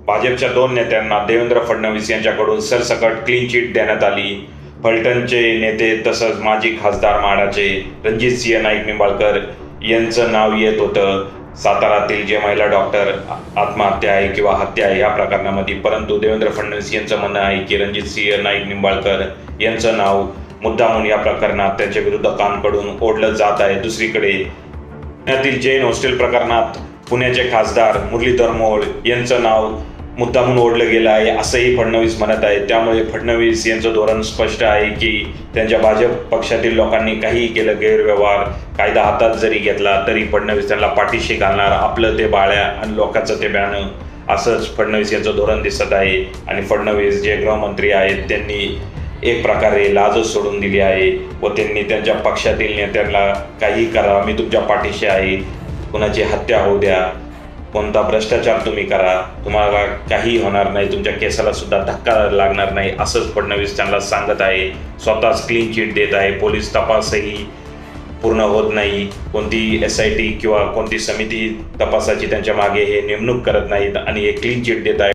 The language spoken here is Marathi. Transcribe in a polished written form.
भाजपच्या 2 नेत्यांना देवेंद्र फडणवीस यांच्याकडून सरसकट क्लीन चिट देण्यात आली. फलटणचे नेते तसंच माजी खासदार माढाचे रणजितसिंह नाईक निंबाळकर यांचं नाव येत होतं सातारातील जे महिला डॉक्टर आत्महत्या आहे किंवा हत्या आहे या प्रकरणामध्ये. परंतु देवेंद्र फडणवीस यांचं म्हणणं आहे की रणजितसिंह नाईक निंबाळकर यांचं नाव मुद्दामून या प्रकरणात त्यांच्या विरोधकांकडून ओढलं जात आहे. दुसरीकडे पुण्यातील जैन हॉस्टेल प्रकरणात पुण्याचे खासदार मुरलीधर मोहोळ यांचं नाव मुद्दामून ओढलं गेलं आहे असंही फडणवीस म्हणत आहे. त्यामुळे फडणवीस यांचं धोरण स्पष्ट आहे की त्यांच्या भाजप पक्षातील लोकांनी काहीही केलं, गैरव्यवहार कायदा हातात जरी घेतला तरी फडणवीस त्यांना पाठीशी घालणार, आपलं ते बाळ्या आणि लोकांचं ते ब्याणं, असंच फडणवीस यांचं धोरण दिसत आहे. आणि फडणवीस जे गृहमंत्री आहेत त्यांनी एक प्रकारे लाजच सोडून दिली आहे व त्यांनी त्यांच्या पक्षातील नेत्यांना काही करा, मी तुमच्या पाठीशी आहे, कुणाची हत्या होऊ द्या, कोणता भ्रष्टाचार तुम्ही करा, तुम्हाला काही होणार नाही, तुमच्या केसाला सुद्धा धक्का लागणार नाही, असंच फडणवीस त्यांना सांगत आहे. स्वतःच क्लीन चिट देत आहे. पोलीस तपासही पूर्ण होत नाही, कोणती SIT किंवा कोणती समिती तपासाची त्यांच्या मागे हे नेमणूक करत नाहीत आणि हे क्लीन चिट देत आहे.